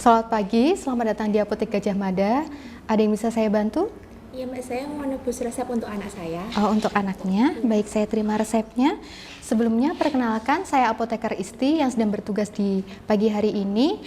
Selamat pagi, selamat datang di Apotek Gajah Mada. Ada yang bisa saya bantu? Iya Mbak, saya mau nebus resep untuk anak saya. Oh, untuk anaknya. Baik, saya terima resepnya. Sebelumnya, perkenalkan, saya apoteker Isti yang sedang bertugas di pagi hari ini.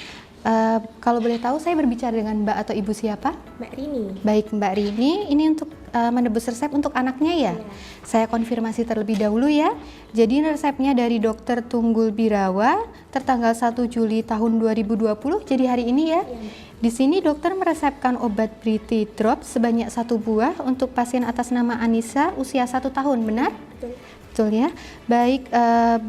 Kalau boleh tahu, saya berbicara dengan Mbak atau Ibu siapa? Mbak Rini. Baik, Mbak Rini. Ini untuk menebus resep untuk anaknya ya? Iya. Saya konfirmasi terlebih dahulu ya. Jadi resepnya dari Dokter Tunggul Birawa tertanggal 1 Juli tahun 2020, jadi hari ini ya. Iya. Di sini dokter meresepkan obat Briti Drop sebanyak 1 buah untuk pasien atas nama Anissa usia 1 tahun, benar? Betul. Betul ya. Baik,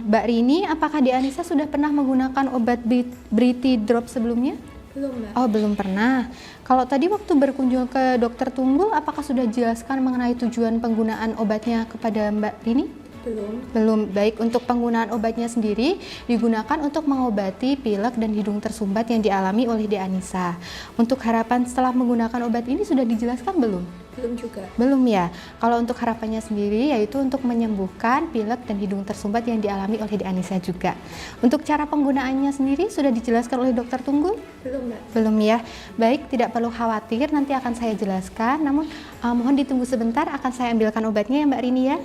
Mbak Rini, apakah di Anissa sudah pernah menggunakan obat Briti Drop sebelumnya? Belum Mbak. Oh, belum pernah. Kalau tadi waktu berkunjung ke Dokter Tunggul, apakah sudah jelaskan mengenai tujuan penggunaan obatnya kepada Mbak Rini? Belum. Belum. Baik, untuk penggunaan obatnya sendiri digunakan untuk mengobati pilek dan hidung tersumbat yang dialami oleh De Anissa. Untuk harapan setelah menggunakan obat ini sudah dijelaskan belum? Belum juga. Belum ya. Kalau untuk harapannya sendiri yaitu untuk menyembuhkan pilek dan hidung tersumbat yang dialami oleh De Anissa juga. Untuk cara penggunaannya sendiri sudah dijelaskan oleh Dokter Tunggul? Belum Mbak. Belum ya. Baik, tidak perlu khawatir, nanti akan saya jelaskan. Namun mohon ditunggu sebentar, akan saya ambilkan obatnya ya Mbak Rini ya.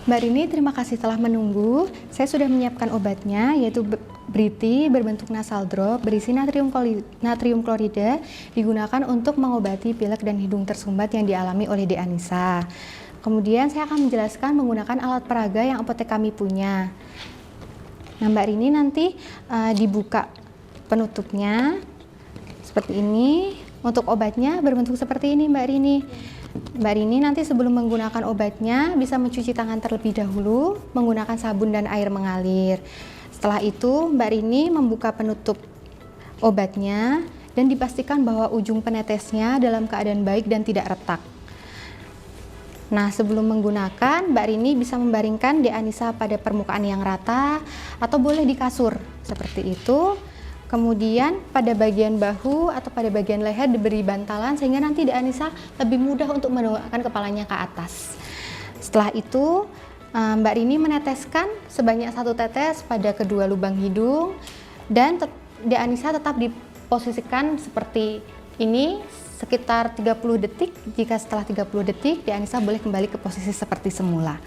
Mbak Rini, terima kasih telah menunggu. Saya sudah menyiapkan obatnya, yaitu Briti berbentuk nasal drop berisi natrium klorida, digunakan untuk mengobati pilek dan hidung tersumbat yang dialami oleh De Anissa. Kemudian saya akan menjelaskan menggunakan alat peraga yang apotek kami punya. Nah, Mbak Rini nanti dibuka penutupnya seperti ini. Untuk obatnya berbentuk seperti ini Mbak Rini. Mbak Rini nanti sebelum menggunakan obatnya bisa mencuci tangan terlebih dahulu menggunakan sabun dan air mengalir. Setelah itu Mbak Rini membuka penutup obatnya dan dipastikan bahwa ujung penetesnya dalam keadaan baik dan tidak retak. Nah, sebelum menggunakan Mbak Rini bisa membaringkan De Anissa pada permukaan yang rata atau boleh di kasur seperti itu. Kemudian pada bagian bahu atau pada bagian leher diberi bantalan sehingga nanti De Anissa lebih mudah untuk mendongakkan kepalanya ke atas. Setelah itu Mbak Rini meneteskan sebanyak 1 tetes pada kedua lubang hidung dan De Anissa tetap diposisikan seperti ini sekitar 30 detik. Jika setelah 30 detik De Anissa boleh kembali ke posisi seperti semula.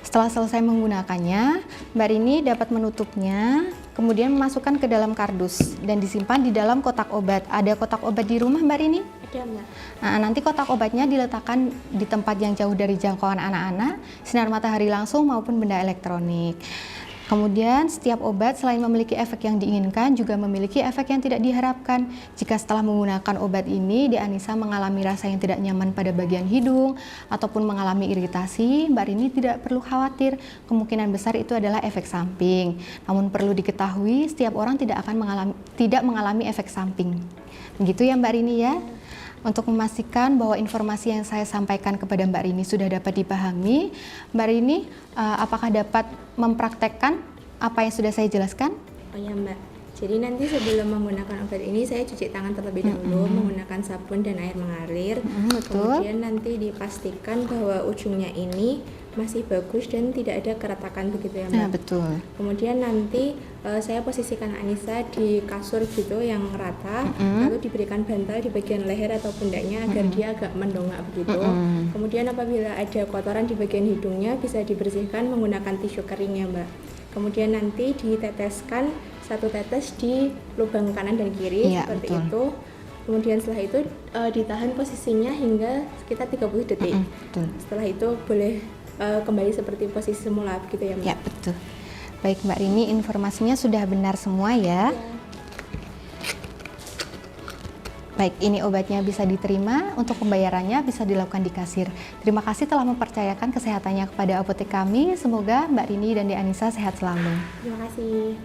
Setelah selesai menggunakannya, Mbak Rini dapat menutupnya, kemudian memasukkan ke dalam kardus dan disimpan di dalam kotak obat. Ada kotak obat di rumah Mbak Rini? Ada Mbak. Nah, nanti kotak obatnya diletakkan di tempat yang jauh dari jangkauan anak-anak, sinar matahari langsung maupun benda elektronik. Kemudian setiap obat selain memiliki efek yang diinginkan juga memiliki efek yang tidak diharapkan. Jika setelah menggunakan obat ini De Anissa mengalami rasa yang tidak nyaman pada bagian hidung ataupun mengalami iritasi, Mbak Rini tidak perlu khawatir. Kemungkinan besar itu adalah efek samping. Namun perlu diketahui setiap orang tidak mengalami efek samping. Begitu ya Mbak Rini ya. Untuk memastikan bahwa informasi yang saya sampaikan kepada Mbak Rini sudah dapat dipahami, Mbak Rini apakah dapat mempraktekkan apa yang sudah saya jelaskan? Oh ya Mbak. Jadi nanti sebelum menggunakan obat ini saya cuci tangan terlebih dahulu menggunakan sabun dan air mengalir. Betul. Kemudian nanti dipastikan bahwa ujungnya ini masih bagus dan tidak ada keretakan begitu ya Mbak. Nah, betul. Kemudian nanti saya posisikan Anissa di kasur gitu yang rata, lalu diberikan bantal di bagian leher atau pundaknya agar dia agak mendongak begitu. Kemudian apabila ada kotoran di bagian hidungnya bisa dibersihkan menggunakan tisu kering ya Mbak. Kemudian nanti diteteskan 1 tetes di lubang kanan dan kiri seperti betul. itu. Kemudian setelah itu ditahan posisinya hingga sekitar 30 detik. Betul. Setelah itu boleh kembali seperti posisi semula begitu ya Mbak. Ya, betul. Baik Mbak Rini, informasinya sudah benar semua ya. Baik, ini obatnya bisa diterima, untuk pembayarannya bisa dilakukan di kasir. Terima kasih telah mempercayakan kesehatannya kepada apotek kami. Semoga Mbak Rini dan De Anissa sehat selalu. Terima kasih.